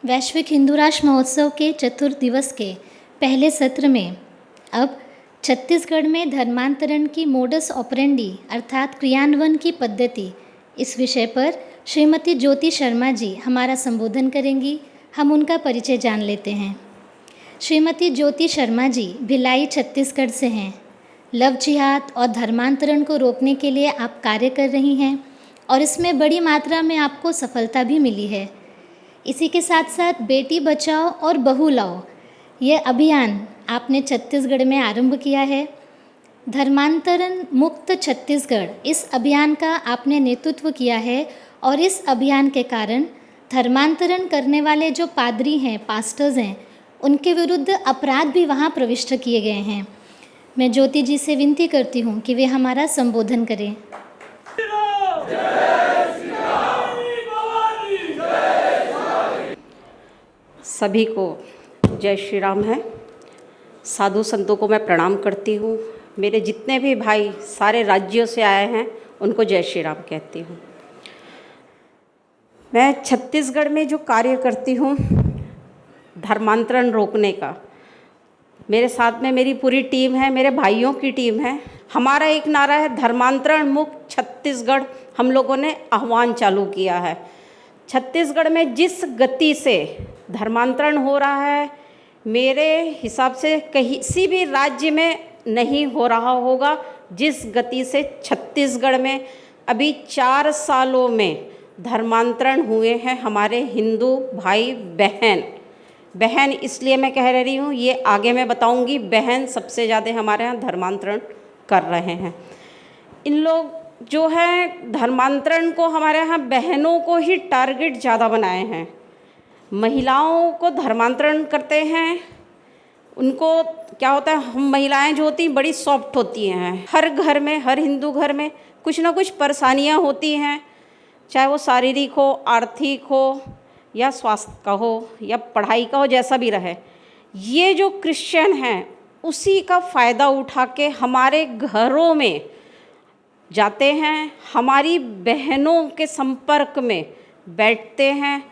वैश्विक हिंदू राष्ट्र महोत्सव के चतुर्थ दिवस के पहले सत्र में अब छत्तीसगढ़ में धर्मांतरण की मोडस ऑपरेंडी अर्थात क्रियान्वयन की पद्धति, इस विषय पर श्रीमती ज्योति शर्मा जी हमारा संबोधन करेंगी। हम उनका परिचय जान लेते हैं। श्रीमती ज्योति शर्मा जी भिलाई छत्तीसगढ़ से हैं। लव जिहाद और धर्मांतरण को रोकने के लिए आप कार्य कर रही हैं और इसमें बड़ी मात्रा में आपको सफलता भी मिली है। इसी के साथ साथ बेटी बचाओ और बहू लाओ ये अभियान आपने छत्तीसगढ़ में आरंभ किया है। धर्मांतरण मुक्त छत्तीसगढ़ इस अभियान का आपने नेतृत्व किया है और इस अभियान के कारण धर्मांतरण करने वाले जो पादरी हैं, पास्टर्स हैं, उनके विरुद्ध अपराध भी वहाँ प्रविष्ट किए गए हैं। मैं ज्योति जी से विनती करती हूँ कि वे हमारा संबोधन करें। सभी को जय श्री राम है। साधु संतों को मैं प्रणाम करती हूँ। मेरे जितने भी भाई सारे राज्यों से आए हैं उनको जय श्री राम कहती हूँ। मैं छत्तीसगढ़ में जो कार्य करती हूँ धर्मांतरण रोकने का, मेरे साथ में मेरी पूरी टीम है, मेरे भाइयों की टीम है। हमारा एक नारा है धर्मांतरण मुक्त छत्तीसगढ़। हम लोगों ने आह्वान चालू किया है। छत्तीसगढ़ में जिस गति से धर्मांतरण हो रहा है, मेरे हिसाब से किसी भी राज्य में नहीं हो रहा होगा जिस गति से छत्तीसगढ़ में अभी 4 सालों में धर्मांतरण हुए हैं हमारे हिंदू भाई बहन इसलिए मैं कह रही हूँ, ये आगे मैं बताऊँगी। बहन सबसे ज़्यादा हमारे यहाँ धर्मांतरण कर रहे हैं। इन लोग जो है धर्मांतरण को हमारे यहाँ बहनों को ही टारगेट ज़्यादा बनाए हैं। महिलाओं को धर्मांतरण करते हैं। उनको क्या होता है, हम महिलाएं जो होती हैं बड़ी सॉफ्ट होती हैं। हर घर में, हर हिंदू घर में कुछ ना कुछ परेशानियां होती हैं, चाहे वो शारीरिक हो, आर्थिक हो, या स्वास्थ्य का हो, या पढ़ाई का हो, जैसा भी रहे। ये जो क्रिश्चियन हैं उसी का फ़ायदा उठा के हमारे घरों में जाते हैं, हमारी बहनों के संपर्क में बैठते हैं,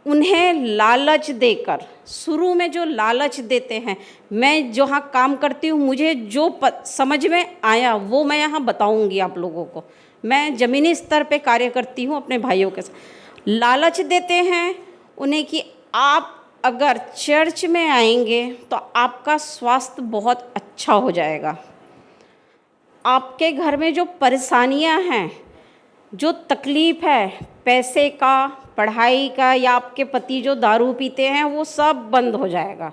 उन्हें लालच देकर, शुरू में जो लालच देते हैं, मैं जहाँ काम करती हूँ मुझे जो समझ में आया वो मैं यहाँ बताऊँगी आप लोगों को। मैं ज़मीनी स्तर पे कार्य करती हूँ अपने भाइयों के साथ। लालच देते हैं उन्हें कि आप अगर चर्च में आएंगे तो आपका स्वास्थ्य बहुत अच्छा हो जाएगा। आपके घर में जो परेशानियां हैं, जो तकलीफ़ है पैसे का, पढ़ाई का, या आपके पति जो दारू पीते हैं, वो सब बंद हो जाएगा।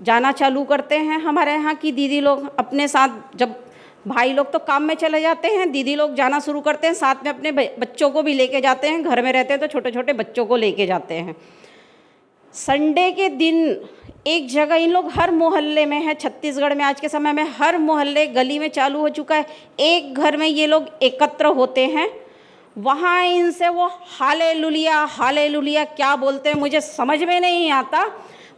जाना चालू करते हैं हमारे यहाँ की दीदी लोग अपने साथ। जब भाई लोग तो काम में चले जाते हैं, दीदी लोग जाना शुरू करते हैं, साथ में अपने बच्चों को भी लेके जाते हैं। घर में रहते हैं तो छोटे छोटे बच्चों को लेके जाते हैं। संडे के दिन एक जगह इन लोग हर मोहल्ले में है, छत्तीसगढ़ में आज के समय में हर मोहल्ले गली में चालू हो चुका है। एक घर में ये लोग एकत्र होते हैं, वहाँ इनसे वो हालेलुया क्या बोलते हैं मुझे समझ में नहीं आता।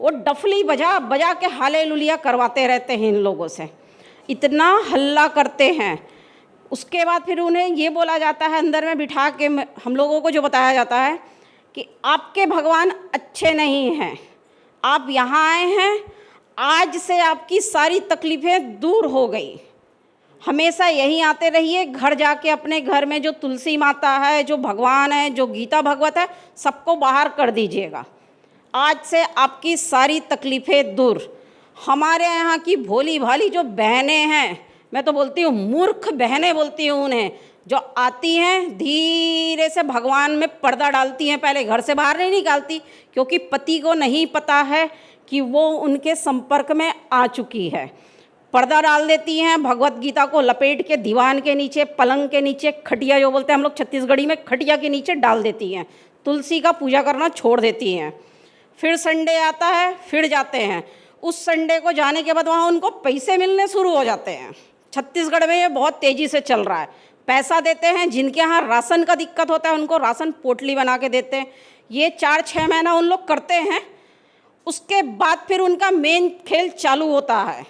वो डफली बजा बजा के हालेलुया करवाते रहते हैं इन लोगों से, इतना हल्ला करते हैं। उसके बाद फिर उन्हें ये बोला जाता है, अंदर में बिठा के हम लोगों को जो बताया जाता है कि आपके भगवान अच्छे नहीं हैं, आप यहाँ आए हैं, आज से आपकी सारी तकलीफ़ें दूर हो गई। हमेशा यहीं आते रहिए, घर जाके अपने घर में जो तुलसी माता है, जो भगवान है, जो गीता भगवत है, सबको बाहर कर दीजिएगा। आज से आपकी सारी तकलीफ़ें दूर। हमारे यहाँ की भोली भाली जो बहनें हैं, मैं तो बोलती हूँ मूर्ख बहनें बोलती हूँ उन्हें, जो आती हैं धीरे से भगवान में पर्दा डालती हैं। पहले घर से बाहर नहीं निकालती क्योंकि पति को नहीं पता है कि वो उनके संपर्क में आ चुकी है। पर्दा डाल देती हैं, भगवत गीता को लपेट के दीवान के नीचे, पलंग के नीचे, खटिया जो बोलते हैं हम लोग छत्तीसगढ़ी में, खटिया के नीचे डाल देती हैं। तुलसी का पूजा करना छोड़ देती हैं। फिर संडे आता है, फिर जाते हैं। उस संडे को जाने के बाद वहाँ उनको पैसे मिलने शुरू हो जाते हैं। छत्तीसगढ़ में ये बहुत तेज़ी से चल रहा है। पैसा देते हैं, जिनके यहाँ राशन का दिक्कत होता है उनको राशन पोटली बना के देते हैं। ये 4-6 महीना उन लोग करते हैं। उसके बाद फिर उनका मेन खेल चालू होता है।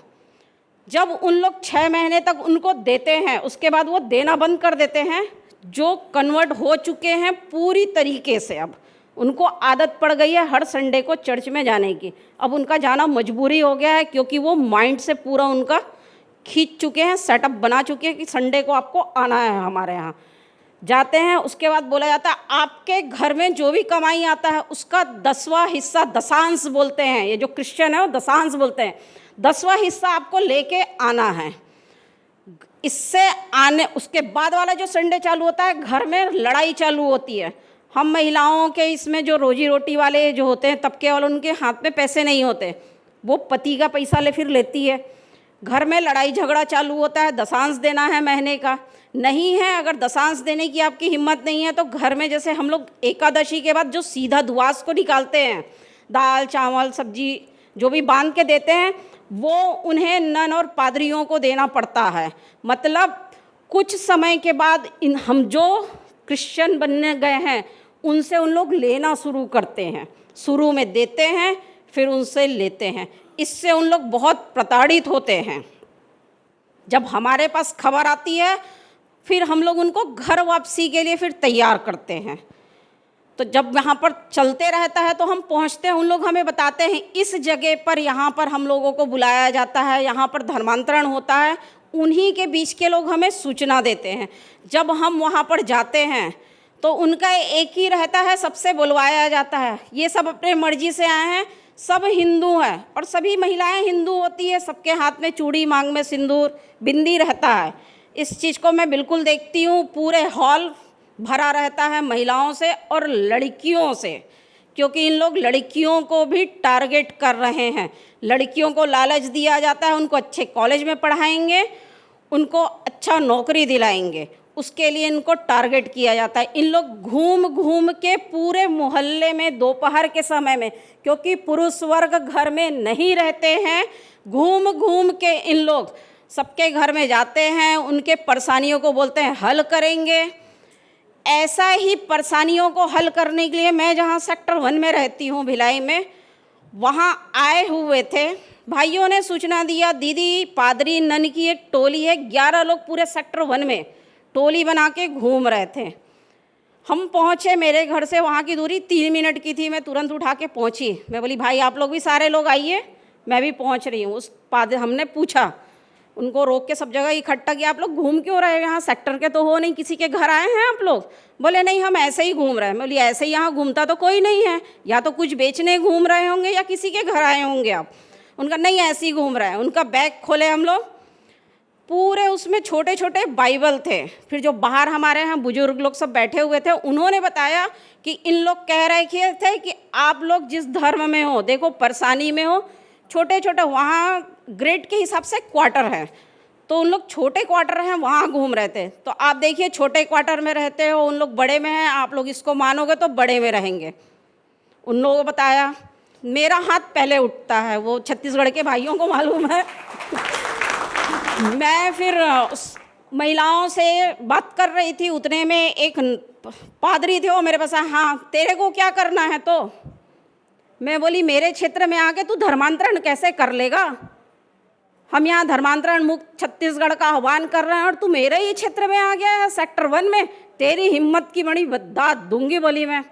जब उन लोग 6 महीने तक उनको देते हैं, उसके बाद वो देना बंद कर देते हैं। जो कन्वर्ट हो चुके हैं पूरी तरीके से, अब उनको आदत पड़ गई है हर संडे को चर्च में जाने की। अब उनका जाना मजबूरी हो गया है, क्योंकि वो माइंड से पूरा उनका खींच चुके हैं, सेटअप बना चुके हैं कि संडे को आपको आना है हमारे यहाँ। जाते हैं, उसके बाद बोला जाता है आपके घर में जो भी कमाई आता है उसका 10वां हिस्सा, दशांश बोलते हैं, ये जो क्रिश्चियन है वो दशांश बोलते हैं, 10वां हिस्सा आपको लेके आना है। इससे आने उसके बाद वाला जो संडे चालू होता है, घर में लड़ाई चालू होती है। हम महिलाओं के इसमें जो रोजी रोटी वाले जो होते हैं तबके वाले, उनके हाथ में पैसे नहीं होते, वो पति का पैसा फिर लेती है। घर में लड़ाई झगड़ा चालू होता है, दशांश देना है महीने का, नहीं है अगर दशांश देने की आपकी हिम्मत नहीं है तो घर में जैसे हम लोग एकादशी के बाद जो सीधा दुआस को निकालते हैं, दाल चावल सब्जी जो भी बांध के देते हैं, वो उन्हें नन और पादरियों को देना पड़ता है। मतलब कुछ समय के बाद हम जो क्रिश्चियन बनने गए हैं उनसे उन लोग लेना शुरू करते हैं। शुरू में देते हैं, फिर उनसे लेते हैं। इससे उन लोग बहुत प्रताड़ित होते हैं। जब हमारे पास खबर आती है, फिर हम लोग उनको घर वापसी के लिए फिर तैयार करते हैं। तो जब यहाँ पर चलते रहता है तो हम पहुँचते हैं, उन लोग हमें बताते हैं इस जगह पर यहाँ पर हम लोगों को बुलाया जाता है, यहाँ पर धर्मांतरण होता है। उन्हीं के बीच के लोग हमें सूचना देते हैं। जब हम वहाँ पर जाते हैं तो उनका एक ही रहता है, सबसे बुलवाया जाता है। ये सब अपने मर्जी से आए हैं, सब हिंदू हैं और सभी महिलाएं हिंदू होती है, सबके हाथ में चूड़ी, मांग में सिंदूर, बिंदी रहता है। इस चीज़ को मैं बिल्कुल देखती हूँ। पूरे हॉल भरा रहता है महिलाओं से और लड़कियों से, क्योंकि इन लोग लड़कियों को भी टारगेट कर रहे हैं। लड़कियों को लालच दिया जाता है, उनको अच्छे कॉलेज में पढ़ाएंगे, उनको अच्छा नौकरी दिलाएंगे, उसके लिए इनको टारगेट किया जाता है। इन लोग घूम घूम के पूरे मोहल्ले में दोपहर के समय में, क्योंकि पुरुष वर्ग घर में नहीं रहते हैं, घूम घूम के इन लोग सबके घर में जाते हैं, उनके परेशानियों को बोलते हैं हल करेंगे। ऐसा ही परेशानियों को हल करने के लिए मैं जहाँ सेक्टर 1 में रहती हूँ भिलाई में, वहाँ आए हुए थे भाइयों ने सूचना दिया, दीदी पादरी नन की एक टोली है, 11 लोग पूरे सेक्टर 1 में टोली बना के घूम रहे थे। हम पहुँचे, मेरे घर से वहाँ की दूरी 3 मिनट की थी। मैं तुरंत उठा के पहुँची। मैं बोली भाई आप लोग भी सारे लोग आइए, मैं भी पहुँच रही हूँ। उस पादरी हमने पूछा, उनको रोक के सब जगह इकट्ठा किया, आप लोग घूम क्यों रहे हो, यहाँ सेक्टर के तो हो नहीं, किसी के घर आए हैं आप लोग? बोले नहीं हम ऐसे ही घूम रहे हैं। मैं बोली ऐसे ही यहाँ घूमता तो कोई नहीं है, या तो कुछ बेचने घूम रहे होंगे या किसी के घर आए होंगे आप। उनका नहीं ऐसे ही घूम रहा है। उनका बैग खोले हम लोग, पूरे उसमें छोटे छोटे बाइबल थे। फिर जो बाहर हमारे यहाँ बुजुर्ग लोग सब बैठे हुए थे, उन्होंने बताया कि इन लोग कह रहे थे कि आप लोग जिस धर्म में हो, देखो परेशानी में हो, छोटे छोटे वहाँ ग्रेड के हिसाब से क्वार्टर है, तो उन लोग छोटे क्वार्टर हैं वहाँ घूम रहे थे। तो आप देखिए छोटे क्वार्टर में रहते हो, उन लोग बड़े में हैं, आप लोग इसको मानोगे तो बड़े में रहेंगे। उन लोगों को बताया, मेरा हाथ पहले उठता है, वो छत्तीसगढ़ के भाइयों को मालूम है। मैं फिर उस महिलाओं से बात कर रही थी, उतने में एक पादरी थे, वो मेरे पास हाँ तेरे को क्या करना है? तो मैं बोली मेरे क्षेत्र में आके तू धर्मांतरण कैसे कर लेगा? हम यहाँ धर्मांतरण मुक्त छत्तीसगढ़ का आह्वान कर रहे हैं और तू मेरे ही क्षेत्र में आ गया है सेक्टर 1 में, तेरी हिम्मत की बड़ी दाद दूंगी। बोली मैं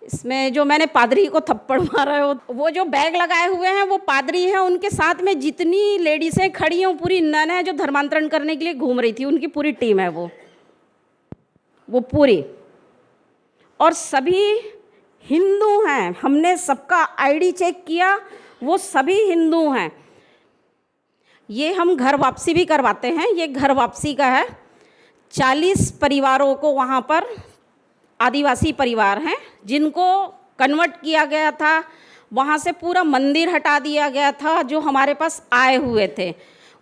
इसमें जो मैंने पादरी को थप्पड़ मारा है, वो जो बैग लगाए हुए हैं वो पादरी हैं, उनके साथ में जितनी लेडीसें खड़ी हैं पूरी नन है जो धर्मांतरण करने के लिए घूम रही थी, उनकी पूरी टीम है वो पूरी, और सभी हिंदू हैं। हमने सबका आईडी चेक किया, वो सभी हिंदू हैं। ये हम घर वापसी भी करवाते हैं, ये घर वापसी का है। 40 परिवारों को वहाँ पर, आदिवासी परिवार हैं जिनको कन्वर्ट किया गया था, वहाँ से पूरा मंदिर हटा दिया गया था जो हमारे पास आए हुए थे।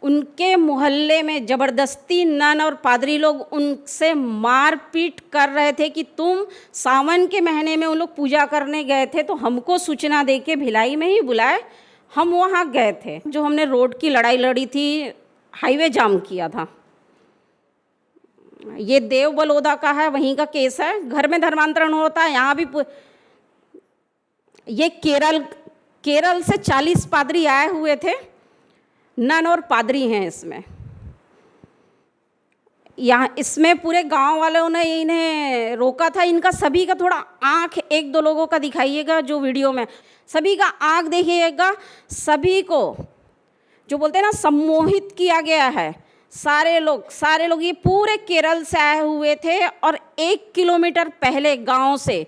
उनके मोहल्ले में ज़बरदस्ती नन और पादरी लोग उनसे मारपीट कर रहे थे कि तुम सावन के महीने में उन लोग पूजा करने गए थे, तो हमको सूचना दे के भिलाई में ही बुलाए, हम वहाँ गए थे। जो हमने रोड की लड़ाई लड़ी थी, हाईवे जाम किया था, ये देव बलौदा का है, वहीं का केस है। घर में धर्मांतरण होता है, यहाँ भी ये केरल से 40 पादरी आए हुए थे, नन और पादरी हैं इसमें। यहाँ इसमें पूरे गांव वालों ने इन्हें रोका था। इनका सभी का थोड़ा आँख, एक दो लोगों का दिखाइएगा जो वीडियो में, सभी का आँख देखिएगा। सभी को जो बोलते हैं ना सम्मोहित किया गया है। सारे लोग ये पूरे केरल से आए हुए थे और 1 किलोमीटर पहले गांव से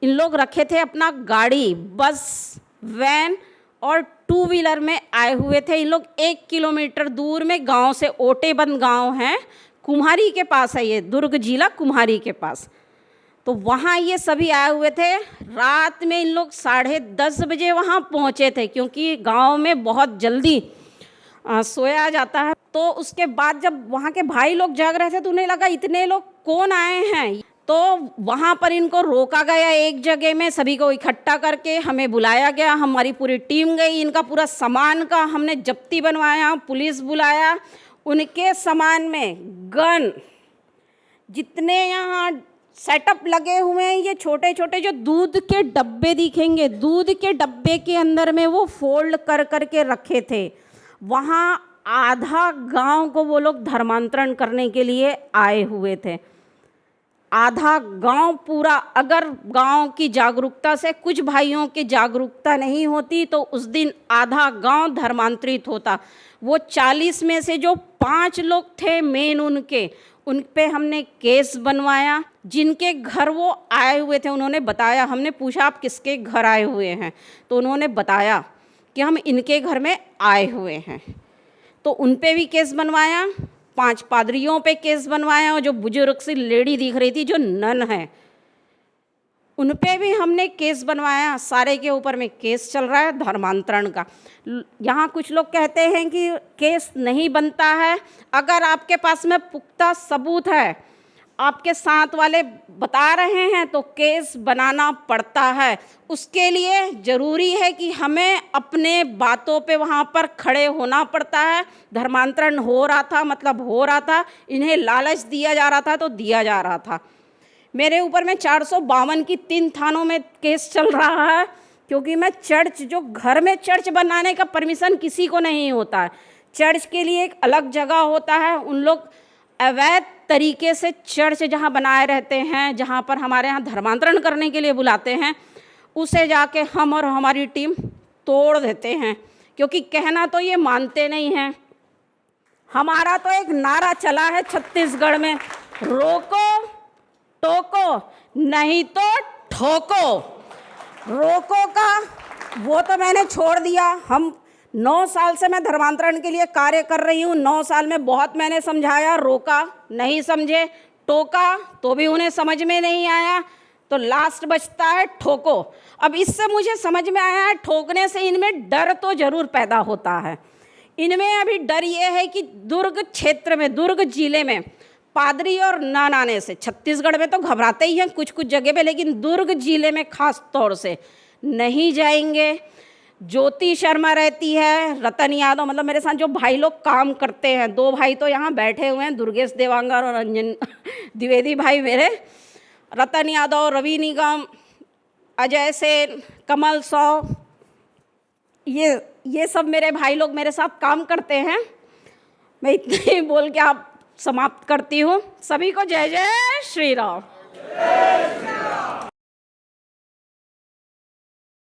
इन लोग रखे थे अपना गाड़ी, बस, वैन और 2 व्हीलर में आए हुए थे। इन लोग 1 किलोमीटर दूर में गांव से, ओटेबंद गांव है, कुम्हारी के पास है ये, दुर्ग जिला कुम्हारी के पास। तो वहाँ ये सभी आए हुए थे। रात में इन लोग 10:30 बजे वहाँ पहुँचे थे, क्योंकि गांव में बहुत जल्दी सोया जाता है। तो उसके बाद जब वहाँ के भाई लोग जाग रहे थे तो उन्हें लगा इतने लोग कौन आए हैं, तो वहाँ पर इनको रोका गया एक जगह में, सभी को इकट्ठा करके हमें बुलाया गया। हमारी पूरी टीम गई, इनका पूरा सामान का हमने जब्ती बनवाया, पुलिस बुलाया। उनके सामान में गन, जितने यहाँ सेटअप लगे हुए हैं, ये छोटे छोटे जो दूध के डब्बे दिखेंगे, दूध के डब्बे के अंदर में वो फोल्ड कर करके रखे थे। वहाँ आधा गांव को वो लोग धर्मांतरण करने के लिए आए हुए थे। आधा गांव पूरा, अगर गांव की जागरूकता से कुछ भाइयों की जागरूकता नहीं होती तो उस दिन आधा गांव धर्मांतरित होता। वो 40 में से जो 5 लोग थे मेन, उन पे हमने केस बनवाया। जिनके घर वो आए हुए थे उन्होंने बताया, हमने पूछा आप किसके घर आए हुए हैं, तो उन्होंने बताया कि हम इनके घर में आए हुए हैं। तो उन पे भी केस बनवाया, 5 पादरियों पे केस बनवाया, और जो बुजुर्ग सी लेडी दिख रही थी जो नन है, उन पे भी हमने केस बनवाया। सारे के ऊपर में केस चल रहा है धर्मांतरण का। यहाँ कुछ लोग कहते हैं कि केस नहीं बनता है। अगर आपके पास में पुख्ता सबूत है, आपके साथ वाले बता रहे हैं, तो केस बनाना पड़ता है। उसके लिए ज़रूरी है कि हमें अपने बातों पे वहाँ पर खड़े होना पड़ता है। धर्मांतरण हो रहा था, मतलब हो रहा था, इन्हें लालच दिया जा रहा था तो दिया जा रहा था। मेरे ऊपर में 452 की 3 थानों में केस चल रहा है, क्योंकि मैं चर्च, जो घर में चर्च बनाने का परमिशन किसी को नहीं होता है। चर्च के लिए एक अलग जगह होता है। उन लोग अवैध तरीके से चर्च जहाँ बनाए रहते हैं, जहाँ पर हमारे यहाँ धर्मांतरण करने के लिए बुलाते हैं, उसे जाके हम और हमारी टीम तोड़ देते हैं, क्योंकि कहना तो ये मानते नहीं हैं। हमारा तो एक नारा चला है छत्तीसगढ़ में, रोको टोको नहीं तो ठोको। रोको का वो तो मैंने छोड़ दिया। हम 9 साल से मैं धर्मांतरण के लिए कार्य कर रही हूँ। 9 साल में बहुत मैंने समझाया, रोका, नहीं समझे। टोका तो भी उन्हें समझ में नहीं आया, तो लास्ट बचता है ठोको। अब इससे मुझे समझ में आया है, ठोकने से इनमें डर तो ज़रूर पैदा होता है। इनमें अभी डर ये है कि दुर्ग क्षेत्र में, दुर्ग जिले में पादरी और नन आने से, छत्तीसगढ़ में तो घबराते ही हैं कुछ कुछ जगह पे, लेकिन दुर्ग जिले में खास तौर से नहीं जाएंगे। ज्योति शर्मा रहती है, रतन यादव, मतलब मेरे साथ जो भाई लोग काम करते हैं, 2 भाई तो यहाँ बैठे हुए हैं, दुर्गेश देवांगर और रंजन द्विवेदी भाई मेरे, रतन यादव, रवि निगम, अजय सेन, कमल सौ, ये सब मेरे भाई लोग मेरे साथ काम करते हैं। मैं इतने ही बोल के आप समाप्त करती हूँ। सभी को जय जय श्री राम।